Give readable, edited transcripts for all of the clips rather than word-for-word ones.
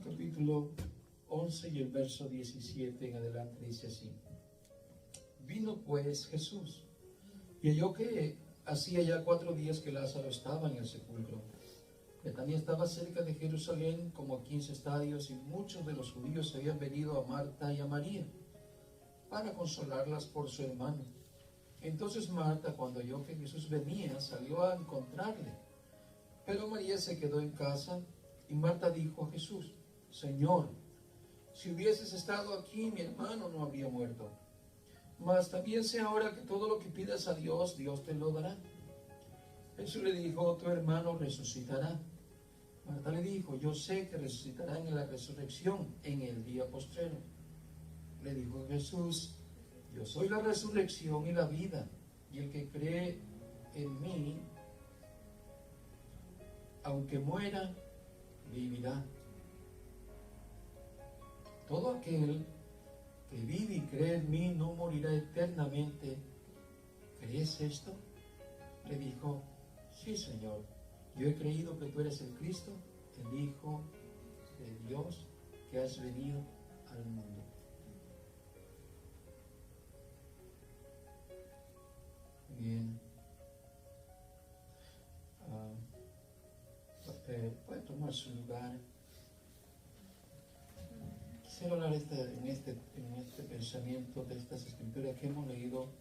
Juan capítulo 11 y el verso 17 en adelante dice así: Vino pues Jesús y halló que hacía ya 4 días que Lázaro estaba en el sepulcro. Betania estaba cerca de Jerusalén como a 15 estadios, y muchos de los judíos habían venido a Marta y a María para consolarlas por su hermano. Entonces Marta, cuando oyó que Jesús venía, salió a encontrarle, pero María se quedó en casa. Y Marta dijo a Jesús: Señor, si hubieses estado aquí, mi hermano no habría muerto. Mas también sé ahora que todo lo que pidas a Dios, Dios te lo dará. Jesús le dijo: tu hermano resucitará. Marta le dijo: yo sé que resucitará en la resurrección en el día postrero. Le dijo Jesús: yo soy la resurrección y la vida, y el que cree en mí, aunque muera, vivirá. Todo aquel que vive y cree en mí no morirá eternamente. ¿Crees esto? Le dijo: sí, Señor, yo he creído que tú eres el Cristo, el Hijo de Dios, que has venido al mundo. Bien. Puede tomar su lugar. Quisiera hablar en este pensamiento de estas escrituras que hemos leído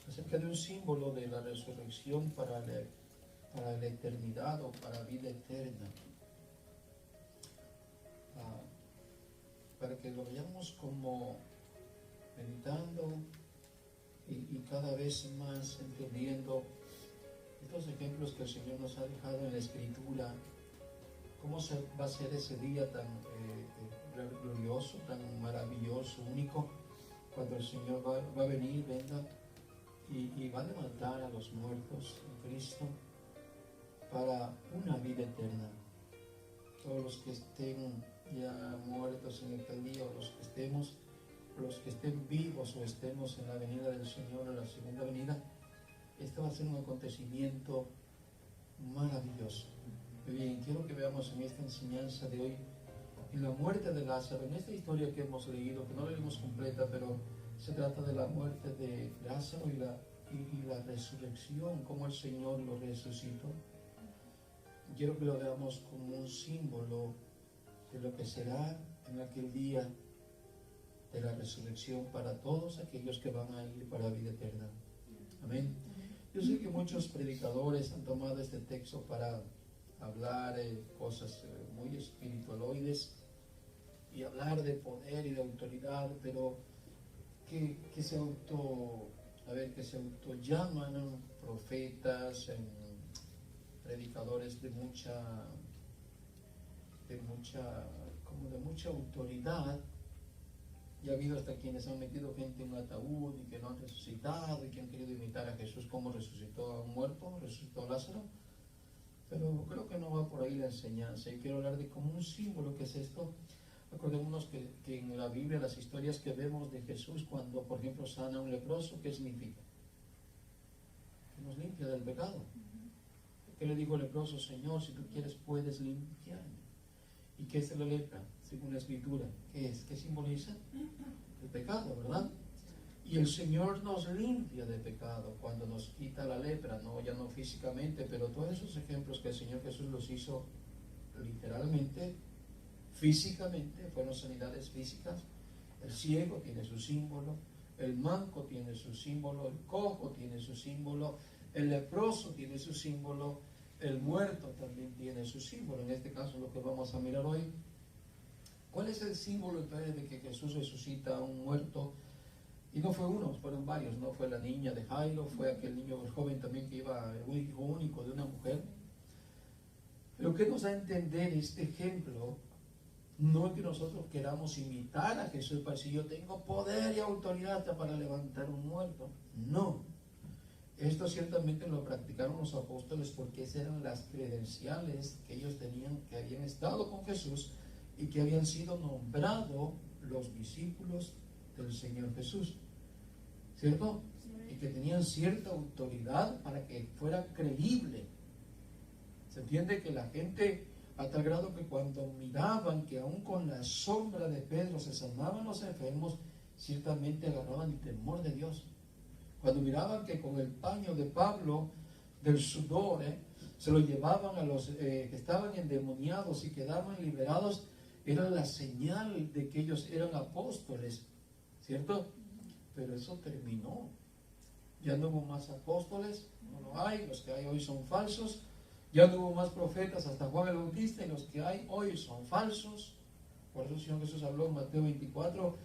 acerca de un símbolo de la resurrección para la eternidad o para la vida eterna. Para que lo veamos como meditando y cada vez más entendiendo estos ejemplos que el Señor nos ha dejado en la Escritura. ¿Cómo va a ser ese día tan glorioso, tan maravilloso, único, cuando el Señor va a venir, venga, y va a levantar a los muertos en Cristo para una vida eterna? Todos los que estén ya muertos en aquel día, o los que estén vivos o estemos en la venida del Señor, en la segunda venida, este va a ser un acontecimiento maravilloso. Muy bien, quiero que veamos en esta enseñanza de hoy, en la muerte de Lázaro, en esta historia que hemos leído, que no la leímos completa, pero se trata de la muerte de Lázaro y la resurrección, cómo el Señor lo resucitó. Quiero que lo veamos como un símbolo de lo que será en aquel día de la resurrección para todos aquellos que van a ir para la vida eterna. Amén. Yo sé que muchos predicadores han tomado este texto para hablar cosas muy espiritualoides y hablar de poder y de autoridad, pero que se autollaman profetas, predicadores de mucha autoridad. Y ha habido hasta quienes han metido gente en un ataúd y que no han resucitado y que han querido imitar a Jesús como resucitó a un muerto, resucitó a Lázaro. Pero creo que no va por ahí la enseñanza. Yo quiero hablar de como un símbolo que es esto. Acordémonos que en la Biblia, las historias que vemos de Jesús, cuando por ejemplo sana a un leproso, ¿qué significa? Que nos limpia del pecado. ¿Qué le dijo el leproso? Señor, si tú quieres puedes limpiarme. ¿Y qué es la lepra? Según la Escritura, ¿qué es? ¿Qué simboliza? El pecado, ¿verdad? Y el Señor nos limpia de pecado cuando nos quita la lepra, ya no físicamente, pero todos esos ejemplos que el Señor Jesús los hizo literalmente, físicamente, fueron sanidades físicas. El ciego tiene su símbolo, el manco tiene su símbolo, el cojo tiene su símbolo, el leproso tiene su símbolo, el muerto también tiene su símbolo. En este caso lo que vamos a mirar hoy, ¿cuál es el símbolo entonces de que Jesús resucita a un muerto? Y no fue uno, fueron varios, no fue la niña de Jairo, fue aquel niño joven también que iba, un hijo único de una mujer. Pero ¿qué nos da a entender este ejemplo? No es que nosotros queramos imitar a Jesús para decir yo tengo poder y autoridad para levantar un muerto. No. Esto ciertamente lo practicaron los apóstoles porque esas eran las credenciales que ellos tenían, que habían estado con Jesús y que habían sido nombrados los discípulos del Señor Jesús, ¿cierto? Y que tenían cierta autoridad para que fuera creíble. Se entiende que la gente a tal grado que cuando miraban que aún con la sombra de Pedro se sanaban los enfermos, ciertamente agarraban el temor de Dios. Cuando miraban que con el paño de Pablo, del sudor, se lo llevaban a los que estaban endemoniados y quedaban liberados, era la señal de que ellos eran apóstoles, ¿cierto? Pero eso terminó. Ya no hubo más apóstoles, no lo hay, los que hay hoy son falsos. Ya no hubo más profetas hasta Juan el Bautista, y los que hay hoy son falsos. Por eso el Señor Jesús habló en Mateo 24,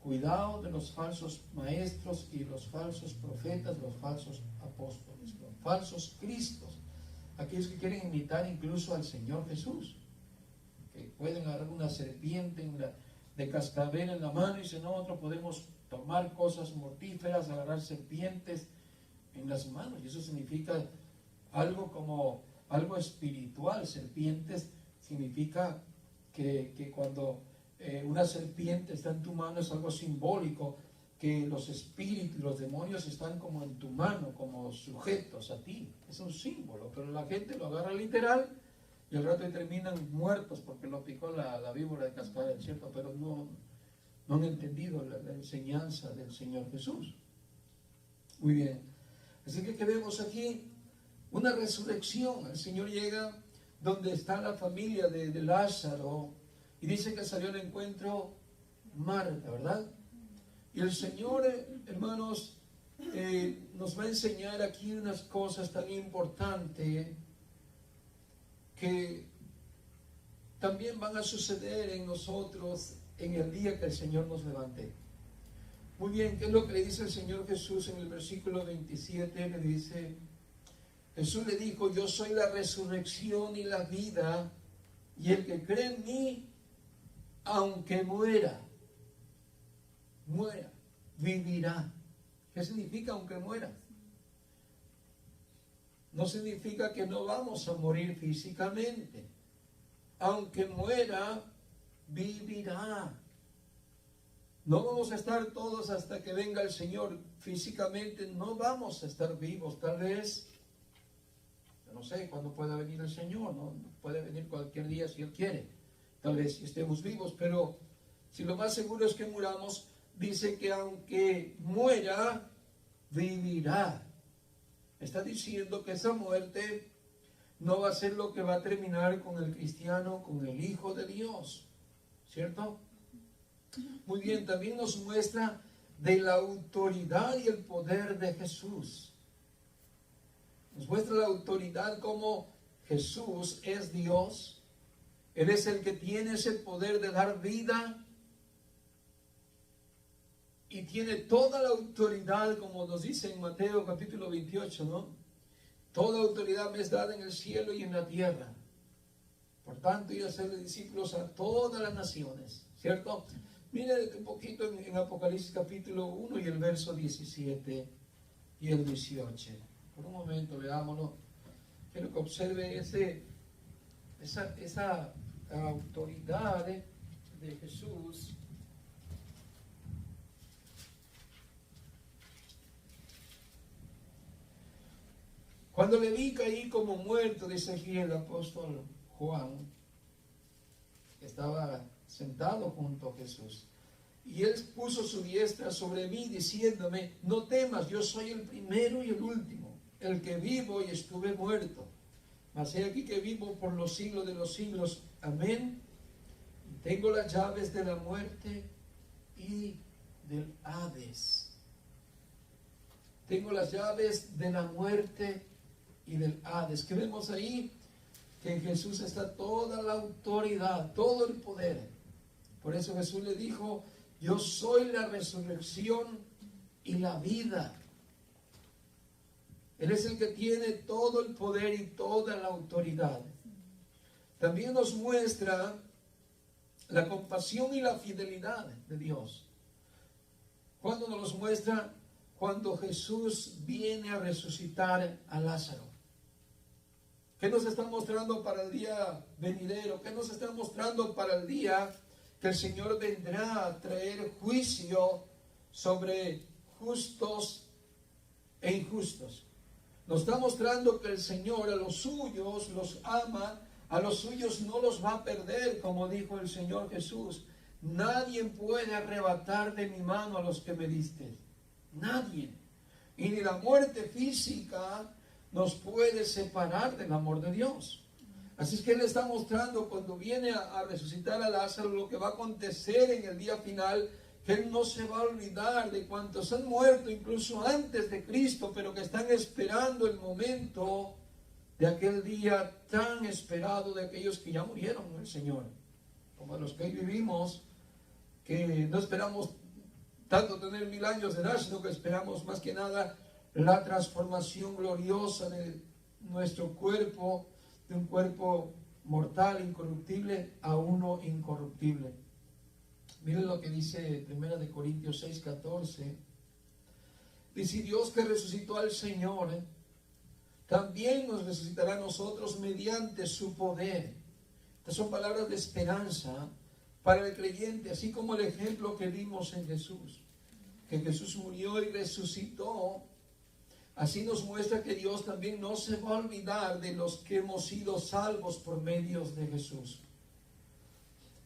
cuidado de los falsos maestros y los falsos profetas, los falsos apóstoles, los falsos cristos, aquellos que quieren imitar incluso al Señor Jesús, que pueden agarrar una serpiente de cascabel en la mano y dicen, nosotros podemos tomar cosas mortíferas, agarrar serpientes en las manos, y eso significa algo como algo espiritual. Serpientes significa que cuando una serpiente está en tu mano es algo simbólico, que los espíritus, los demonios están como en tu mano, como sujetos a ti. Es un símbolo, pero la gente lo agarra literal y al rato terminan muertos porque lo picó la víbora de cascabel, ¿cierto? Pero no han entendido la enseñanza del Señor Jesús. Muy bien. Así que vemos aquí una resurrección. El Señor llega donde está la familia de Lázaro y dice que salió al encuentro Marta, ¿verdad? Y el Señor, hermanos, nos va a enseñar aquí unas cosas tan importantes que también van a suceder en nosotros en el día que el Señor nos levante. Muy bien, ¿qué es lo que le dice el Señor Jesús en el versículo 27? Le dice, Jesús le dijo, yo soy la resurrección y la vida, y el que cree en mí, aunque muera, vivirá. ¿Qué significa aunque muera? No significa que no vamos a morir físicamente. Aunque muera, vivirá. No vamos a estar todos hasta que venga el Señor. Físicamente no vamos a estar vivos. Tal vez, no sé cuándo pueda venir el Señor, ¿no? Puede venir cualquier día si Él quiere. Tal vez si estemos vivos, pero si lo más seguro es que muramos, dice que aunque muera, vivirá. Está diciendo que esa muerte no va a ser lo que va a terminar con el cristiano, con el Hijo de Dios, ¿cierto? Muy bien, también nos muestra de la autoridad y el poder de Jesús. Nos muestra la autoridad como Jesús es Dios. Él es el que tiene ese poder de dar vida y tiene toda la autoridad, como nos dice en Mateo capítulo 28, ¿no? Toda autoridad me es dada en el cielo y en la tierra. Por tanto, ir a ser discípulos a todas las naciones, ¿cierto? Mire un poquito en Apocalipsis capítulo 1 y el verso 17 y el 18. Por un momento, veámoslo. Quiero que observe esa autoridad de Jesús. Cuando le vi caí como muerto, dice aquí el apóstol Juan, que estaba sentado junto a Jesús. Y él puso su diestra sobre mí, diciéndome, no temas, yo soy el primero y el último, el que vivo y estuve muerto. Mas he aquí que vivo por los siglos de los siglos. Amén. Y tengo las llaves de la muerte y del Hades. Tengo las llaves de la muerte y del Hades. Que vemos ahí que en Jesús está toda la autoridad, todo el poder. Por eso Jesús le dijo, yo soy la resurrección y la vida. Él es el que tiene todo el poder y toda la autoridad. También nos muestra la compasión y la fidelidad de Dios. ¿Cuándo nos los muestra? Cuando Jesús viene a resucitar a Lázaro. ¿Qué nos está mostrando para el día venidero? ¿Qué nos está mostrando para el día que el Señor vendrá a traer juicio sobre justos e injustos? Nos está mostrando que el Señor a los suyos los ama, A los suyos no los va a perder, como dijo el Señor Jesús. Nadie puede arrebatar de mi mano a los que me diste. Nadie. Y ni la muerte física nos puede separar del amor de Dios. Así es que Él está mostrando cuando viene a resucitar a Lázaro lo que va a acontecer en el día final, que Él no se va a olvidar de cuantos han muerto incluso antes de Cristo, pero que están esperando el momento de aquel día tan esperado de aquellos que ya murieron en el Señor, como los que hoy vivimos, que no esperamos tanto tener 1000 años de edad, sino que esperamos más que nada la transformación gloriosa de nuestro cuerpo, de un cuerpo mortal, incorruptible, a uno incorruptible. Miren lo que dice 1 Corintios 6:14. Dice: Dios que resucitó al Señor, también nos resucitará a nosotros mediante su poder. Estas son palabras de esperanza para el creyente, así como el ejemplo que vimos en Jesús, que Jesús murió y resucitó. Así nos muestra que Dios también no se va a olvidar de los que hemos sido salvos por medios de Jesús.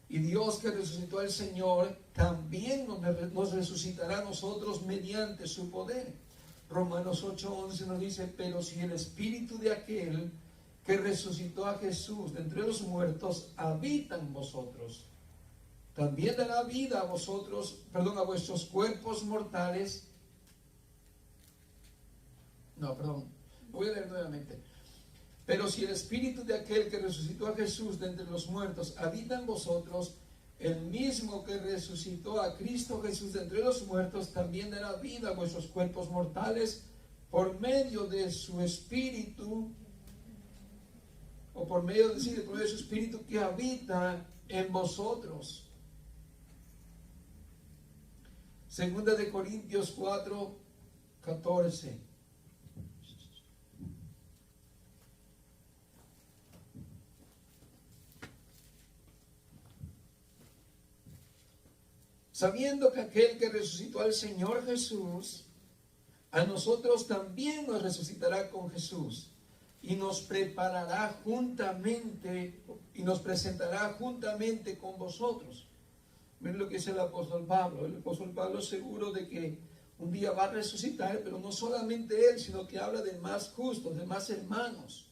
Y Dios que resucitó al Señor también nos resucitará a nosotros mediante su poder. Romanos 8:11 nos dice: pero si el espíritu de aquel que resucitó a Jesús de entre los muertos habita en vosotros, también dará vida a vosotros, a vuestros cuerpos mortales. Voy a leer nuevamente. Pero si el espíritu de aquel que resucitó a Jesús de entre los muertos habita en vosotros, el mismo que resucitó a Cristo Jesús de entre los muertos también dará vida a vuestros cuerpos mortales por medio de su espíritu, o por medio de su espíritu que habita en vosotros. Segunda de Corintios 4:14. Sabiendo que aquel que resucitó al Señor Jesús, a nosotros también nos resucitará con Jesús y nos preparará juntamente y nos presentará juntamente con vosotros. Miren lo que dice el apóstol Pablo. El apóstol Pablo es seguro de que un día va a resucitar, pero no solamente él, sino que habla de más justos, de más hermanos,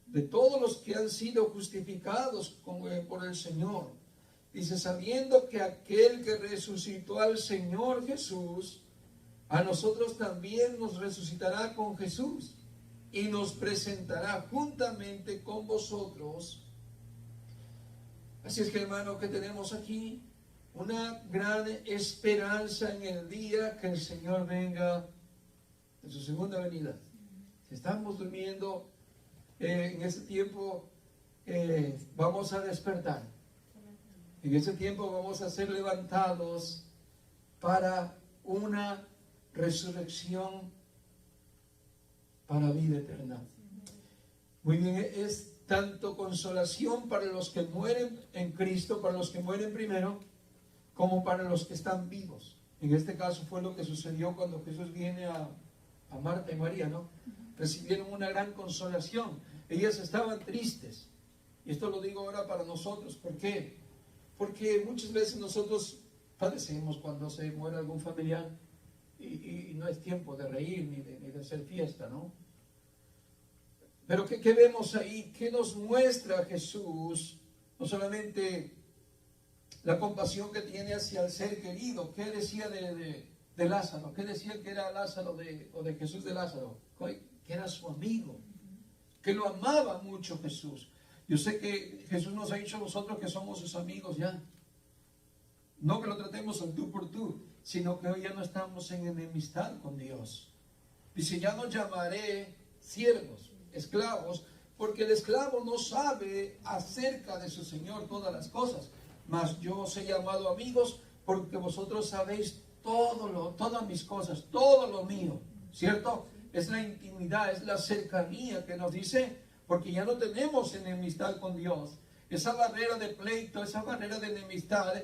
de todos los que han sido justificados por el Señor. Dice: sabiendo que aquel que resucitó al Señor Jesús, a nosotros también nos resucitará con Jesús y nos presentará juntamente con vosotros. Así es que, hermano, que tenemos aquí una gran esperanza en el día que el Señor venga en su segunda venida. Si estamos durmiendo en ese tiempo, vamos a despertar. En ese tiempo vamos a ser levantados para una resurrección para vida eterna. Muy bien, es tanto consolación para los que mueren en Cristo, para los que mueren primero, como para los que están vivos. En este caso fue lo que sucedió cuando Jesús viene a Marta y María, ¿no? Recibieron una gran consolación. Ellas estaban tristes. Y esto lo digo ahora para nosotros. ¿Por qué? Porque muchas veces nosotros padecemos cuando se muere algún familiar y no es tiempo de reír ni de hacer fiesta, ¿no? Pero ¿qué vemos ahí? ¿Qué nos muestra Jesús? No solamente la compasión que tiene hacia el ser querido. ¿Qué decía de Lázaro? ¿Qué decía que era Lázaro o de Jesús de Lázaro? Que era su amigo, que lo amaba mucho Jesús. Yo sé que Jesús nos ha dicho a nosotros que somos sus amigos ya. No que lo tratemos al tú por tú, sino que hoy ya no estamos en enemistad con Dios. Dice: ya no llamaré siervos, esclavos, porque el esclavo no sabe acerca de su Señor todas las cosas. Mas yo os he llamado amigos, porque vosotros sabéis todas mis cosas, todo lo mío. ¿Cierto? Es la intimidad, es la cercanía que nos dice, porque ya no tenemos enemistad con Dios. Esa barrera de pleito, esa barrera de enemistad,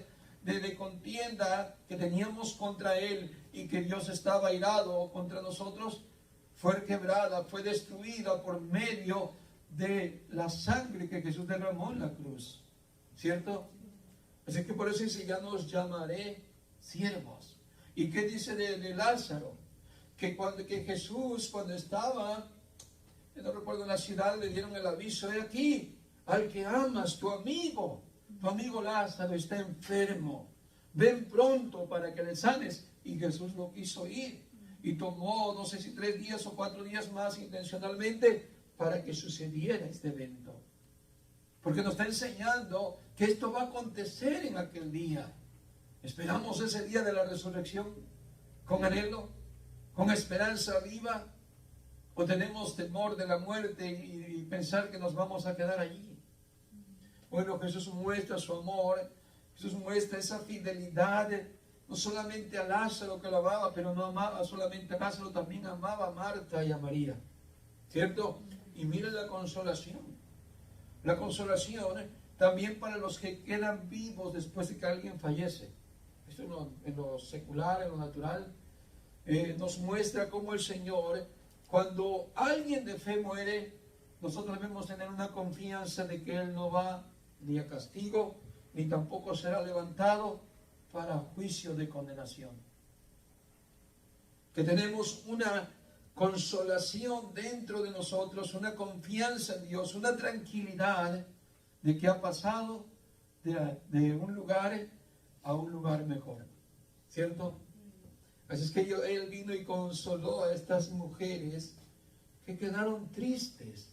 de contienda que teníamos contra Él y que Dios estaba airado contra nosotros, fue quebrada, fue destruida por medio de la sangre que Jesús derramó en la cruz, ¿cierto? Así que por eso dice, ya no os llamaré siervos. ¿Y qué dice de Lázaro? Que Jesús, cuando estaba, no recuerdo, en la ciudad, le dieron el aviso: he aquí, al que amas, tu amigo Lázaro está enfermo, ven pronto para que le sanes. Y Jesús no quiso ir, y tomó, no sé si 3 días o 4 días más intencionalmente para que sucediera este evento, porque nos está enseñando que esto va a acontecer en aquel día. Esperamos ese día de la resurrección con anhelo, con esperanza viva, o tenemos temor de la muerte y pensar que nos vamos a quedar allí. Bueno, Jesús muestra su amor, Jesús muestra esa fidelidad, no solamente a Lázaro, que lo amaba, pero no amaba solamente a Lázaro, también amaba a Marta y a María, ¿cierto? Y miren la consolación también para los que quedan vivos después de que alguien fallece. Esto en lo secular, en lo natural, nos muestra cómo el Señor, cuando alguien de fe muere, nosotros debemos tener una confianza de que Él no va ni a castigo, ni tampoco será levantado para juicio de condenación. Que tenemos una consolación dentro de nosotros, una confianza en Dios, una tranquilidad de que ha pasado de un lugar a un lugar mejor, ¿cierto? Así es que Él vino y consoló a estas mujeres que quedaron tristes,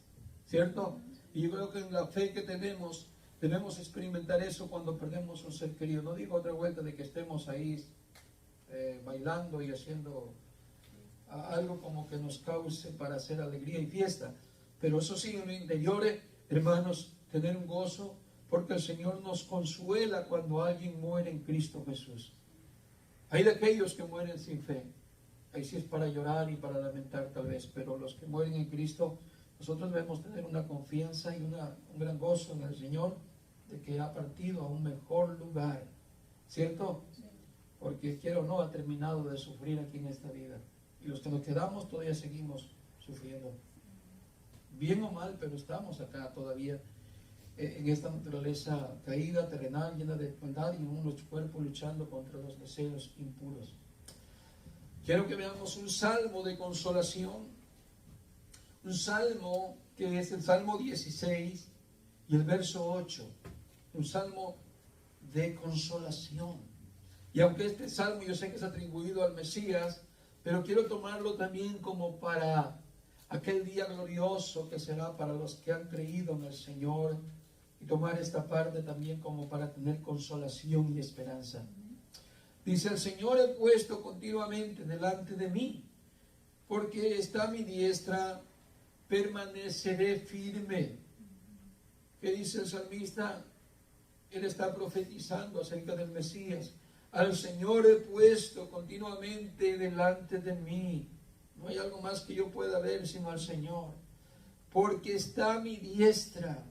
¿cierto? Y yo creo que en la fe que tenemos, debemos experimentar eso cuando perdemos un ser querido. No digo otra vuelta de que estemos ahí bailando y haciendo algo como que nos cause para hacer alegría y fiesta, pero eso sí, en lo interior, hermanos, tener un gozo, porque el Señor nos consuela cuando alguien muere en Cristo Jesús. Hay de aquellos que mueren sin fe, ahí sí es para llorar y para lamentar tal vez, pero los que mueren en Cristo, nosotros debemos tener una confianza y un gran gozo en el Señor de que ha partido a un mejor lugar, ¿cierto? Porque quiero o no, ha terminado de sufrir aquí en esta vida. Y los que nos quedamos todavía seguimos sufriendo. Bien o mal, pero estamos acá todavía en esta naturaleza caída, terrenal, llena de maldad, y en unos cuerpos luchando contra los deseos impuros. Quiero que veamos un salmo de consolación. Un salmo que es el Salmo 16 y el verso 8. Un salmo de consolación. Y aunque este salmo yo sé que es atribuido al Mesías, pero quiero tomarlo también como para aquel día glorioso que será para los que han creído en el Señor, y tomar esta parte también como para tener consolación y esperanza. Dice: el Señor he puesto continuamente delante de mí, porque está a mi diestra, permaneceré firme. ¿Qué dice el salmista? Él está profetizando acerca del Mesías. Al Señor he puesto continuamente delante de mí. No hay algo más que yo pueda ver sino al Señor. Porque está a mi diestra,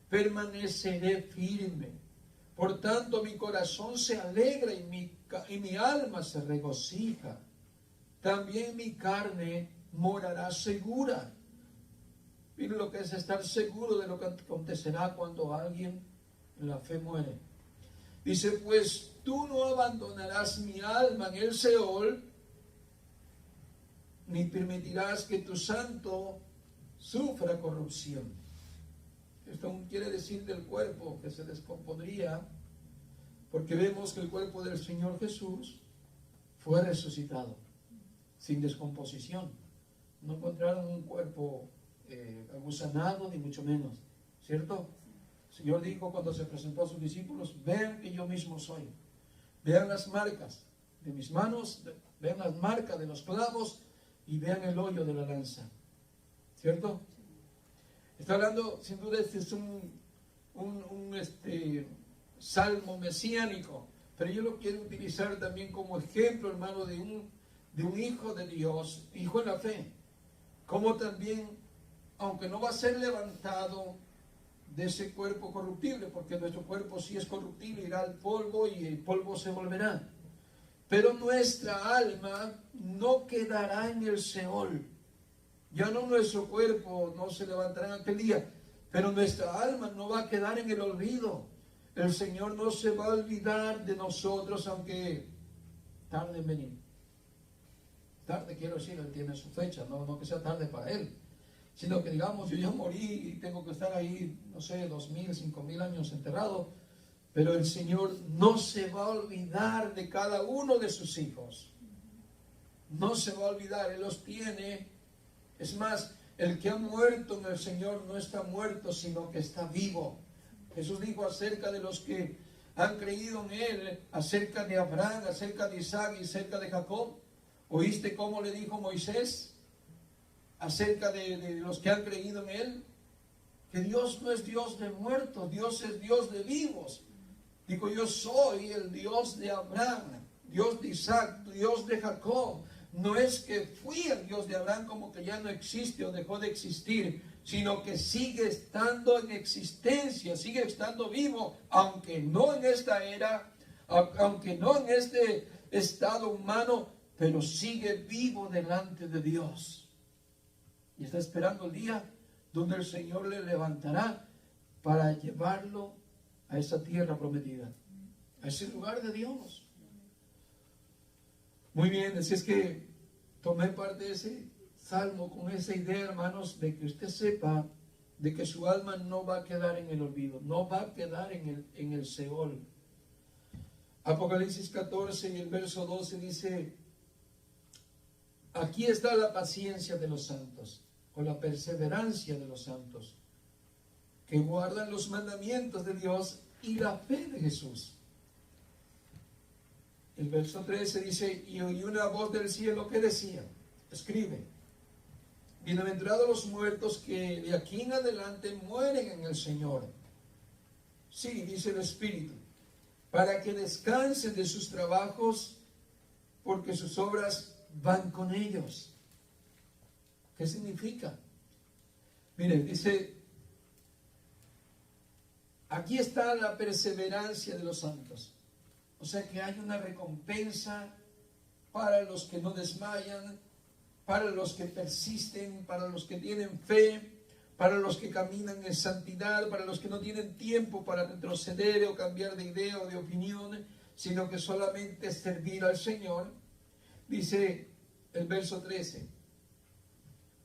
permaneceré firme. Por tanto mi corazón se alegra y mi alma se regocija. También mi carne morará segura. Miren lo que es estar seguro de lo que acontecerá cuando alguien en la fe muere. Dice: pues tú no abandonarás mi alma en el Seol, ni permitirás que tu santo sufra corrupción. Esto quiere decir del cuerpo que se descompondría, porque vemos que el cuerpo del Señor Jesús fue resucitado sin descomposición. No encontraron un cuerpo agusanado, ni mucho menos, ¿cierto? El Señor dijo cuando se presentó a sus discípulos: vean que yo mismo soy, vean las marcas de mis manos, vean las marcas de los clavos y vean el hoyo de la lanza, ¿cierto? Está hablando, sin duda, este es un salmo mesiánico, pero yo lo quiero utilizar también como ejemplo, hermano, de un hijo de Dios, hijo en la fe, como también, aunque no va a ser levantado de ese cuerpo corruptible, porque nuestro cuerpo sí es corruptible, irá al polvo y el polvo se volverá, pero nuestra alma no quedará en el Seol, Ya no nuestro cuerpo no se levantará en aquel día, pero nuestra alma no va a quedar en el olvido. El Señor no se va a olvidar de nosotros, aunque tarde en venir. Tarde quiero decir, Él tiene su fecha, no que sea tarde para Él, sino que digamos, yo ya morí y tengo que estar ahí, no sé, 2000, 5000 años enterrado, pero el Señor no se va a olvidar de cada uno de sus hijos. No se va a olvidar, Él los tiene. Es más, el que ha muerto en el Señor no está muerto, sino que está vivo. Jesús dijo acerca de los que han creído en Él, acerca de Abraham, acerca de Isaac y acerca de Jacob. ¿Oíste cómo le dijo Moisés acerca de los que han creído en Él? Que Dios no es Dios de muertos, Dios es Dios de vivos. Digo, yo soy el Dios de Abraham, Dios de Isaac, Dios de Jacob. No es que fui el Dios de Abraham como que ya no existe o dejó de existir, sino que sigue estando en existencia, sigue estando vivo, aunque no en esta era, aunque no en este estado humano, pero sigue vivo delante de Dios. Y está esperando el día donde el Señor le levantará para llevarlo a esa tierra prometida, a ese lugar de Dios. Muy bien, así es que tomé parte de ese salmo con esa idea, hermanos, de que usted sepa de que su alma no va a quedar en el olvido, no va a quedar en el Seol. Apocalipsis 14 y el verso 12 dice: aquí está la paciencia de los santos, o la perseverancia de los santos, que guardan los mandamientos de Dios y la fe de Jesús. El verso 13 dice: y oí una voz del cielo que decía, escribe, bienaventurados los muertos que de aquí en adelante mueren en el Señor. Sí, dice el Espíritu, para que descansen de sus trabajos, porque sus obras van con ellos. ¿Qué significa? Mire, dice, aquí está la perseverancia de los santos. O sea que hay una recompensa para los que no desmayan, para los que persisten, para los que tienen fe, para los que caminan en santidad, para los que no tienen tiempo para retroceder o cambiar de idea o de opinión, sino que solamente servir al Señor. Dice el verso 13,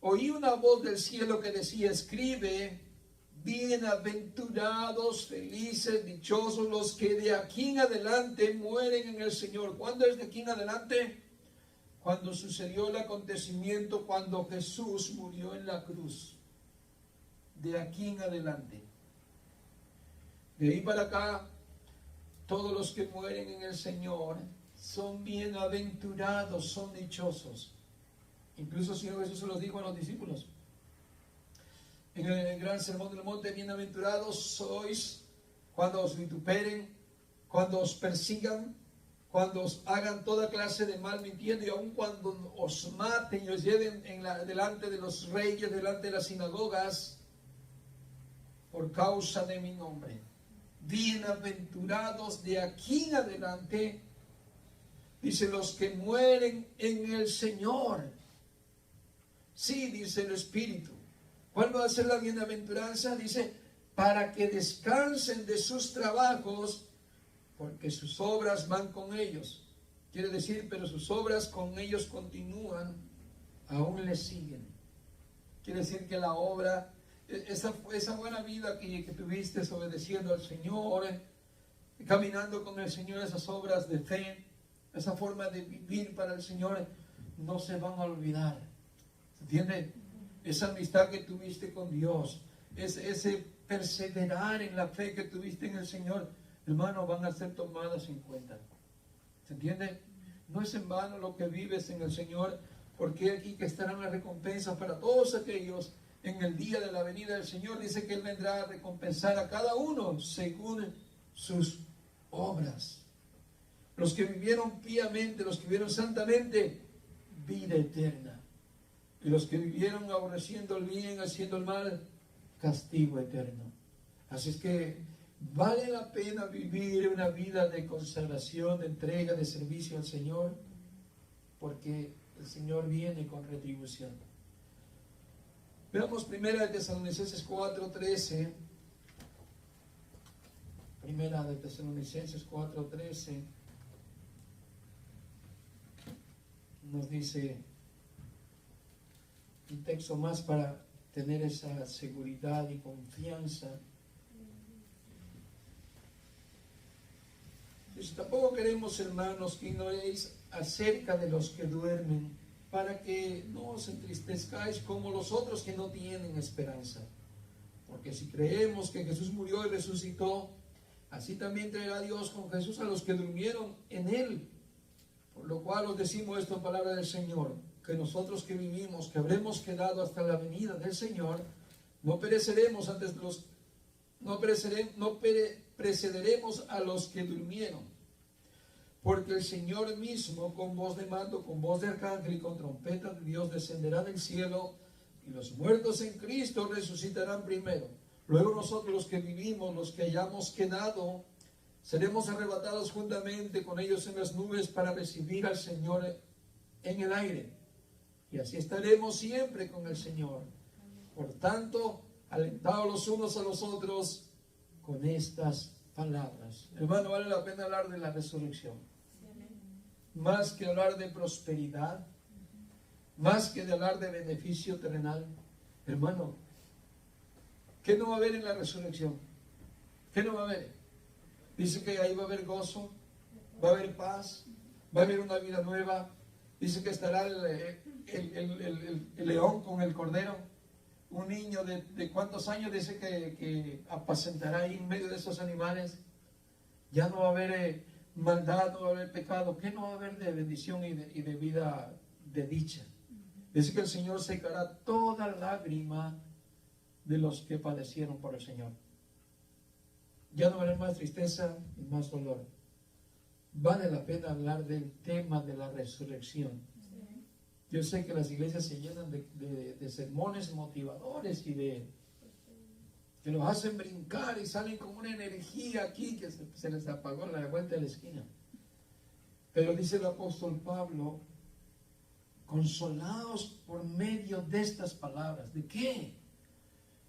oí una voz del cielo que decía, escribe, bienaventurados, felices, dichosos los que de aquí en adelante mueren en el Señor. ¿Cuándo es de aquí en adelante? Cuando sucedió el acontecimiento, cuando Jesús murió en la cruz. De aquí en adelante. De ahí para acá, todos los que mueren en el Señor son bienaventurados, son dichosos. Incluso el Señor Jesús se los dijo a los discípulos. En el gran sermón del monte, bienaventurados sois cuando os vituperen, cuando os persigan, cuando os hagan toda clase de mal mintiendo, y aun cuando os maten y os lleven delante de los reyes, delante de las sinagogas, por causa de mi nombre. Bienaventurados de aquí en adelante, dice, los que mueren en el Señor. Sí, dice el Espíritu. ¿Cuál va a ser la bienaventuranza? Dice, para que descansen de sus trabajos, porque sus obras van con ellos. Quiere decir, pero sus obras con ellos continúan, aún les siguen. Quiere decir que la obra, esa buena vida que tuviste obedeciendo al Señor, caminando con el Señor, esas obras de fe, esa forma de vivir para el Señor, no se van a olvidar. ¿Se entiende? Esa amistad que tuviste con Dios, ese perseverar en la fe que tuviste en el Señor, hermano, van a ser tomadas en cuenta. ¿Se entiende? No es en vano lo que vives en el Señor, porque aquí que estarán las recompensas para todos aquellos en el día de la venida del Señor. Dice que Él vendrá a recompensar a cada uno según sus obras. Los que vivieron piamente, los que vivieron santamente, vida eterna. Y los que vivieron aborreciendo el bien, haciendo el mal, castigo eterno. Así es que vale la pena vivir una vida de consagración, de entrega, de servicio al Señor, porque el Señor viene con retribución. Veamos Primera de Tesalonicenses 4:13. Primera de Tesalonicenses 4:13 nos dice un texto más para tener esa seguridad y confianza. Dice: tampoco queremos, hermanos, que ignoréis acerca de los que duermen, para que no os entristezcáis como los otros que no tienen esperanza. Porque si creemos que Jesús murió y resucitó, así también traerá Dios con Jesús a los que durmieron en Él. Por lo cual os decimos esto en palabra del Señor, que nosotros que vivimos, que habremos quedado hasta la venida del Señor, no pereceremos precederemos a los que durmieron. Porque el Señor mismo, con voz de mando, con voz de arcángel y con trompeta de Dios, descenderá del cielo, y los muertos en Cristo resucitarán primero. Luego nosotros, los que vivimos, los que hayamos quedado, seremos arrebatados juntamente con ellos en las nubes para recibir al Señor en el aire. Y así estaremos siempre con el Señor. Por tanto, alentados los unos a los otros con estas palabras. Hermano, vale la pena hablar de la resurrección. Más que hablar de prosperidad, más que de hablar de beneficio terrenal. Hermano, ¿qué no va a haber en la resurrección? ¿Qué no va a haber? Dice que ahí va a haber gozo, va a haber paz, va a haber una vida nueva. Dice que estará el león con el cordero. Un niño de cuántos años dice que apacentará ahí en medio de esos animales. Ya no va a haber maldad, no va a haber pecado. ¿Qué no va a haber de bendición y de vida de dicha? Dice que el Señor secará toda lágrima de los que padecieron por el Señor. Ya no va a haber más tristeza y más dolor. Vale la pena hablar del tema de la resurrección. Yo sé que las iglesias se llenan de sermones motivadores y que los hacen brincar y salen con una energía aquí que se les apagó en la vuelta de la esquina. Pero dice el apóstol Pablo: consolaos por medio de estas palabras. ¿De qué?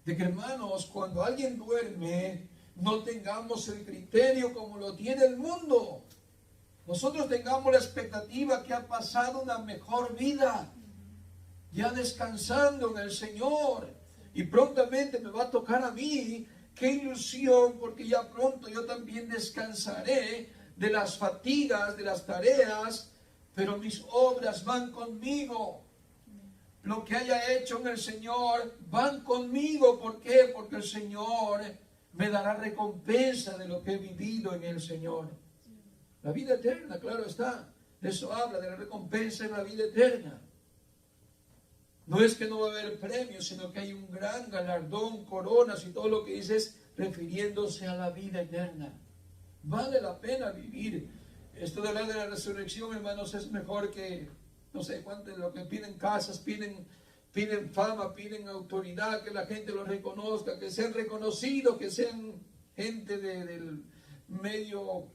De que, hermanos, cuando alguien duerme, no tengamos el criterio como lo tiene el mundo. Nosotros tengamos la expectativa que ha pasado una mejor vida, ya descansando en el Señor, y prontamente me va a tocar a mí. Qué ilusión, porque ya pronto yo también descansaré de las fatigas, de las tareas, pero mis obras van conmigo. Lo que haya hecho en el Señor van conmigo. ¿Por qué? Porque el Señor me dará recompensa de lo que he vivido en el Señor. La vida eterna, claro está. Eso habla de la recompensa en la vida eterna. No es que no va a haber premios, sino que hay un gran galardón, coronas y todo lo que dice es refiriéndose a la vida eterna. Vale la pena vivir. Esto de hablar de la resurrección, hermanos, es mejor que, no sé cuánto, lo que piden casas, piden fama, piden autoridad, que la gente los reconozca, que sean reconocidos, que sean gente del medio,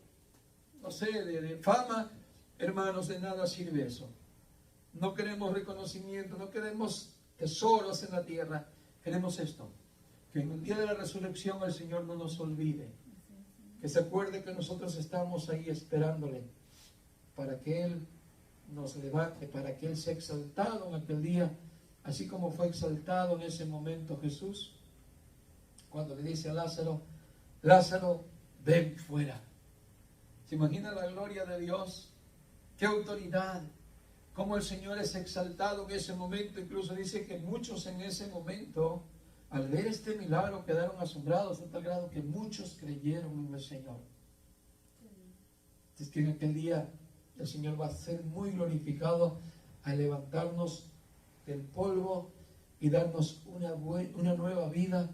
no sé, de fama. Hermanos, de nada sirve eso. No queremos reconocimiento, no queremos tesoros en la tierra. Queremos esto: que en el día de la resurrección el Señor no nos olvide, que se acuerde que nosotros estamos ahí esperándole para que Él nos levante, para que Él sea exaltado en aquel día, así como fue exaltado en ese momento Jesús, cuando le dice a Lázaro: Lázaro, ven fuera. ¿Se imagina la gloria de Dios? ¡Qué autoridad! Cómo el Señor es exaltado en ese momento. Incluso dice que muchos en ese momento, al ver este milagro, quedaron asombrados, a tal grado que muchos creyeron en el Señor. Es que en aquel día el Señor va a ser muy glorificado al levantarnos del polvo y darnos una nueva vida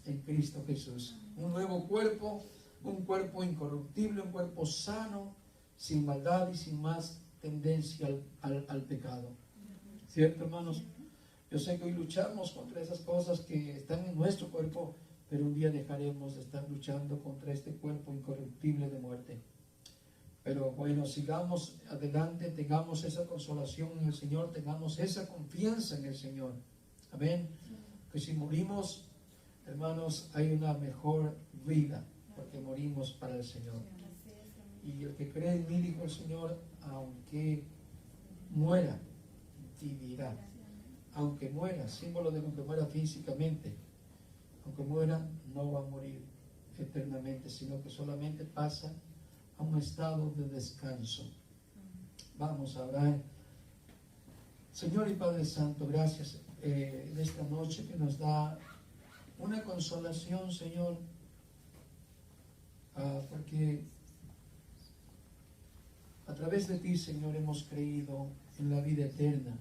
en Cristo Jesús. Un nuevo cuerpo, un cuerpo incorruptible, un cuerpo sano, sin maldad y sin más tendencia al pecado. ¿Cierto, hermanos? Yo sé que hoy luchamos contra esas cosas que están en nuestro cuerpo, pero un día dejaremos de estar luchando contra este cuerpo incorruptible de muerte. Pero bueno, sigamos adelante, tengamos esa consolación en el Señor, tengamos esa confianza en el Señor. Amén. Pues si morimos, hermanos, hay una mejor vida, porque morimos para el Señor. Y el que cree en mí, dijo el Señor, aunque muera, vivirá. Aunque muera, símbolo de que muera físicamente, aunque muera, no va a morir eternamente, sino que solamente pasa a un estado de descanso. Vamos a orar. Señor y Padre Santo, gracias en esta noche que nos da una consolación, Señor, porque a través de ti, Señor, hemos creído en la vida eterna.